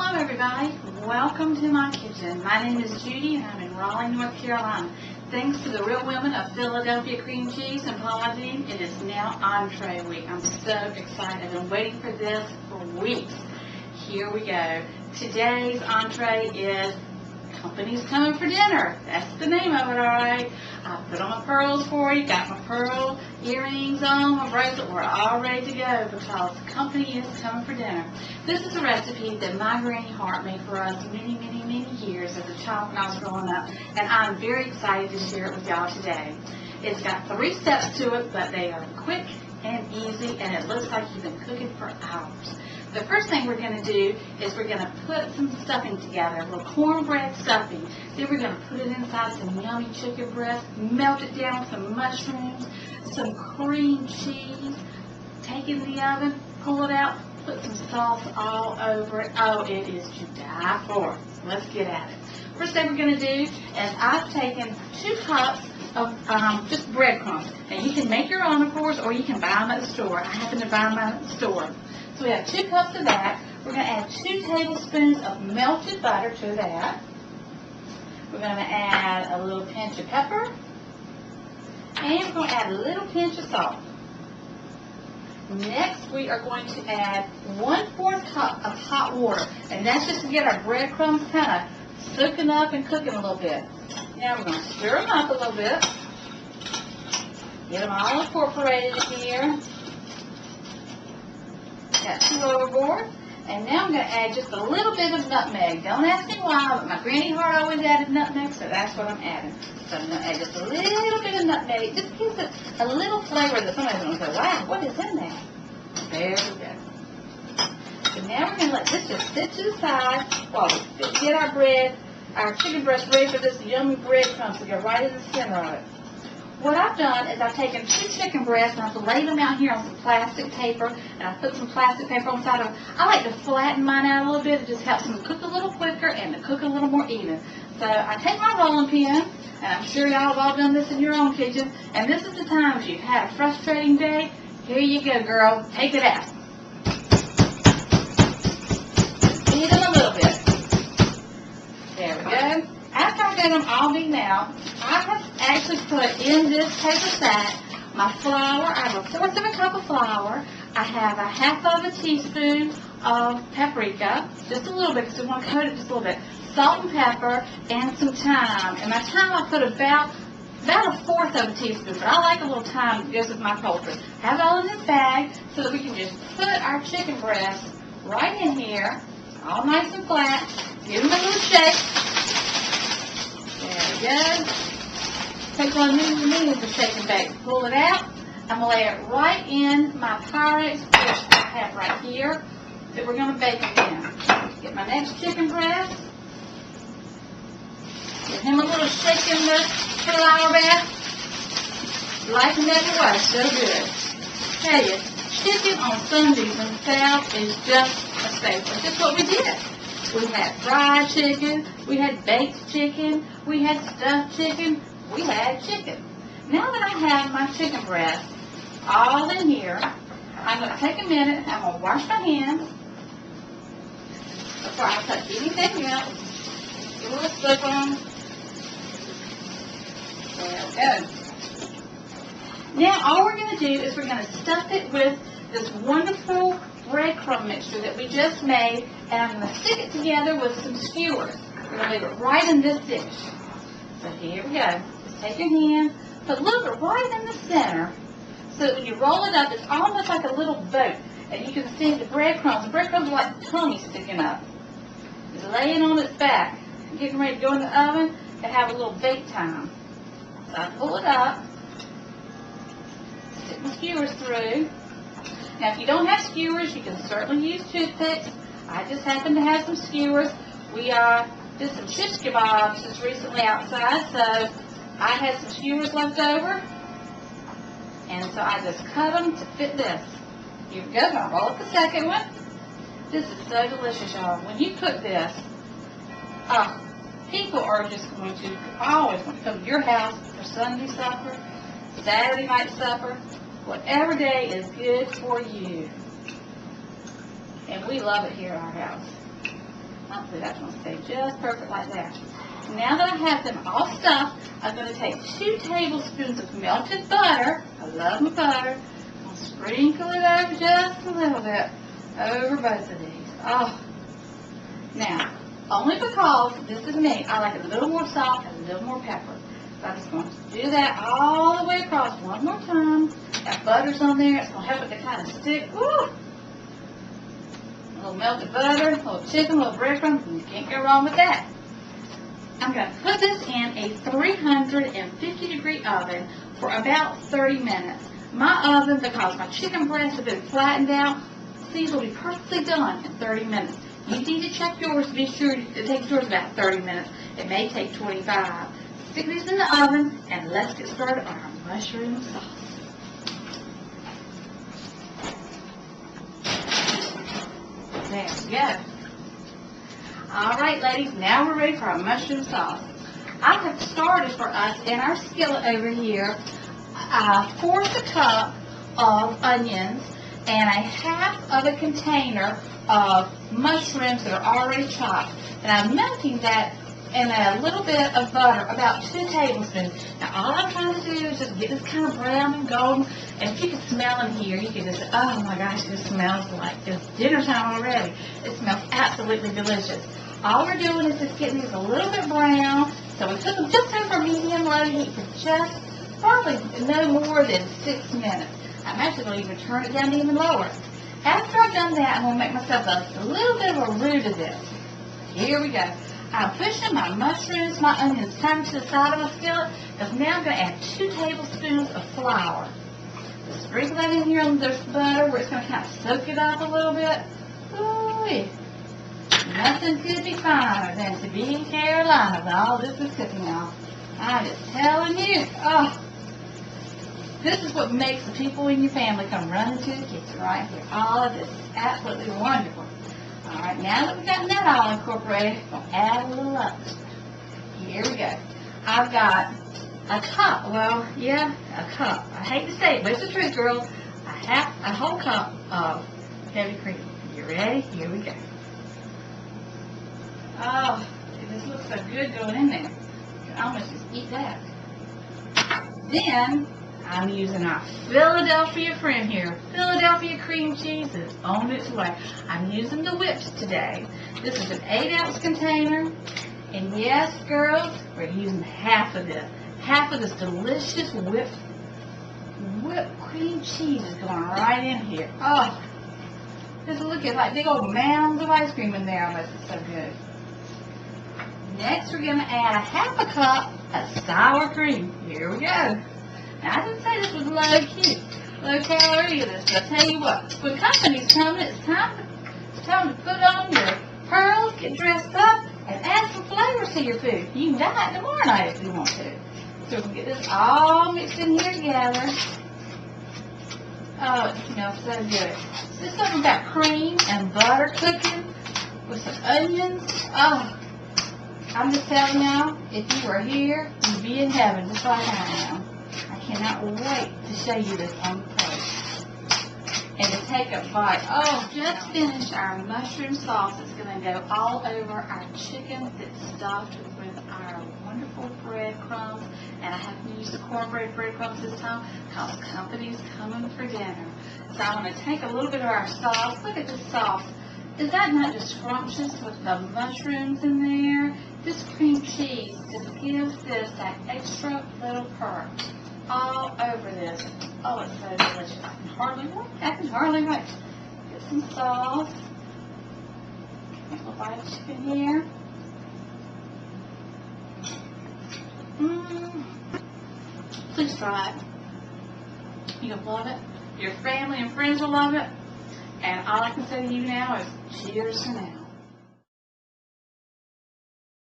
Hello everybody, welcome to my kitchen. My name is Judy and I'm in Raleigh, North Carolina. Thanks to the real women of Philadelphia cream cheese and Paula Deen, it is now entree week. I'm so excited. I've been waiting for this for weeks. Here we go. Today's entree is Company's Coming for Dinner. That's the name of it, alright. I put on my pearls for you, got my pearl earrings on, my bracelet. We're all ready to go because company is coming for dinner. This is a recipe that my Granny Hart made for us many years as a child when I was growing up, and I'm very excited to share it with y'all today. It's got 3 steps to it, but they are quick and easy, and it looks like you've been cooking for hours. The first thing we're going to do is we're going to put some stuffing together, a little cornbread stuffing. Then we're going to put it inside some yummy chicken breast, melt it down with some mushrooms, some cream cheese, take it in the oven, pull it out, put some sauce all over it. Oh, it is to die for. Let's get at it. First thing we're going to do is I've taken 2 cups of just breadcrumbs. Now you can make your own, of course, or you can buy them at the store. I happen to buy them at the store. So we have 2 cups of that. We're going to add 2 tablespoons of melted butter to that. We're going to add a little pinch of pepper. And we're going to add a little pinch of salt. Next, we are going to add 1/4 cup of hot water. And that's just to get our breadcrumbs kind of soaking up and cooking a little bit. Now we're going to stir them up a little bit. Get them all incorporated in here. Got 2 overboard. And now I'm going to add just a little bit of nutmeg. Don't ask me why, but my Granny Hart always added nutmeg, so that's what I'm adding. So I'm going to add just a little bit of nutmeg. It just gives it a little flavor that somebody's going to say, wow, what is in there? There we go. So now we're going to let this just sit to the side while we get our chicken breast ready for this yummy breadcrumbs to go right in the center of it. What I've done is I've taken 2 chicken breasts and I've laid them out here on some plastic paper, and I put some plastic paper on the side of them. I like to flatten mine out a little bit. It just helps them cook a little quicker and to cook a little more even. So I take my rolling pin, and I'm sure y'all have all done this in your own kitchen, and this is the time if you've had a frustrating day, here you go, girl. Take it out. Beat them a little bit. There we go. After I get them all beaten out, I have actually put in this paper sack my flour. I have 1/4 of a cup of flour. I have 1/2 of a teaspoon of paprika, just a little bit because we want to coat it just a little bit. Salt and pepper and some thyme. And my thyme I put about 1/4 of a teaspoon, but I like a little thyme that goes with my poultry. Have it all in this bag so that we can just put our chicken breast right in here, all nice and flat. Give them a little shake. There we go. Take one minute to shake and bake. Pull it out. I'm going to lay it right in my Pyrex dish that I have right here that we're going to bake it in. Get my next chicken breast. Give him a little shake in the flour bath. Like never was. So good. Tell you, chicken on Sundays in the South is just a staple. It's just what we did. We had fried chicken, we had baked chicken, we had stuffed chicken, we had chicken. Now that I have my chicken breast all in here, I'm going to take a minute, I'm going to wash my hands before I touch anything else. Give a little soap on. There we go. Now all we're going to do is we're going to stuff it with this wonderful breadcrumb mixture that we just made, and I'm going to stick it together with some skewers. We're going to leave it right in this dish. So here we go. Just take your hand, put a little bit right in the center, so that when you roll it up, it's almost like a little boat, and you can see the breadcrumbs. The breadcrumbs are like tummy sticking up. It's laying on its back, getting ready to go in the oven to have a little bake time. So I pull it up, stick my skewers through. Now, if you don't have skewers, you can certainly use toothpicks. I just happen to have some skewers. We did some shish kebabs just recently outside, so I had some skewers left over. And so I just cut them to fit this. Here we go. I'll roll up the second one. This is so delicious, y'all. When you cook this, people are just going to always want to come to your house for Sunday supper, Saturday night supper. Whatever day is good for you. And we love it here at our house. Hopefully that's going to stay just perfect like that. Now that I have them all stuffed, I'm going to take 2 tablespoons of melted butter. I love my butter. I'll sprinkle it over just a little bit over both of these. Oh. Now, only because this is me, I like it a little more salt and a little more pepper. So I'm just going to do that all the way across one more time. That butter's on there. It's going to help it to kind of stick. Woo! A little melted butter, a little chicken, a little breadcrumbs, and you can't go wrong with that. I'm going to put this in a 350-degree oven for about 30 minutes. My oven, because my chicken breasts have been flattened out, these will be perfectly done in 30 minutes. You need to check yours to be sure it takes yours about 30 minutes. It may take 25. Stick these in the oven, and let's get started on our mushroom sauce. There we go. All right, ladies, now we're ready for our mushroom sauce. I have started for us in our skillet over here 1/4 cup of onions and a half of a container of mushrooms that are already chopped. And I'm melting that in a little bit of butter, about 2 tablespoons. Now, all I'm trying to do is just get this kind of brown and golden. And if you can smell in here, you can just say, oh my gosh, this smells like it's dinner time already. It smells absolutely delicious. All we're doing is just getting these a little bit brown. So we cook them just over medium-low heat for just probably no more than 6 minutes. I'm actually going to even turn it down even lower. After I've done that, I'm going to make myself a little bit of a roux to this. Here we go. I'm pushing my mushrooms, my onions kind of to the side of my skillet, because now I'm going to add 2 tablespoons of flour. Just sprinkle that in here on this butter where it's going to kind of soak it up a little bit. Ooh, nothing could be finer than to be in Carolina with all this is cooking on. I'm just telling you. Oh, this is what makes the people in your family come running to the kitchen right here. All of this is absolutely wonderful. All right, now that we've gotten that all incorporated, we'll add a little others. Here we go. I've got a cup. Well, yeah, a cup. I hate to say it, but it's the truth, girls. A whole cup of heavy cream. You ready? Here we go. Oh, this looks so good going in there. You can almost just eat that. Then, I'm using our Philadelphia friend here. Philadelphia cream cheese is on its way. I'm using the whipped today. This is an 8-ounce container. And yes, girls, we're using half of this. Half of this delicious whipped cream cheese is going right in here. Oh, just look at like big old mounds of ice cream in there. Almost. It's so good. Next, we're going to add a half a cup of sour cream. Here we go. Now, I didn't say this was low calorie this, but I'll tell you what, when company's coming, it's time to put on your pearls, get dressed up, and add some flavors to your food. You can diet tomorrow night if you want to. So we can get this all mixed in here together. Oh, it smells so good. So this is something about cream and butter cooking with some onions. Oh, I'm just telling y'all, if you were here, you'd be in heaven just like I am. I cannot wait to show you this on the plate. And to take a bite. Oh, just finished our mushroom sauce. It's going to go all over our chicken that's stuffed with our wonderful breadcrumbs. And I have to use the cornbread breadcrumbs this time because company's coming for dinner. So I'm going to take a little bit of our sauce. Look at this sauce. Is that not just scrumptious with the mushrooms in there? This cream cheese just gives this that extra little perk all over this. Oh, it's so delicious. I can hardly wait. Get some sauce. A little bite of chicken here. Please try it. You'll love it. Your family and friends will love it. And all I can say to you now is cheers to that.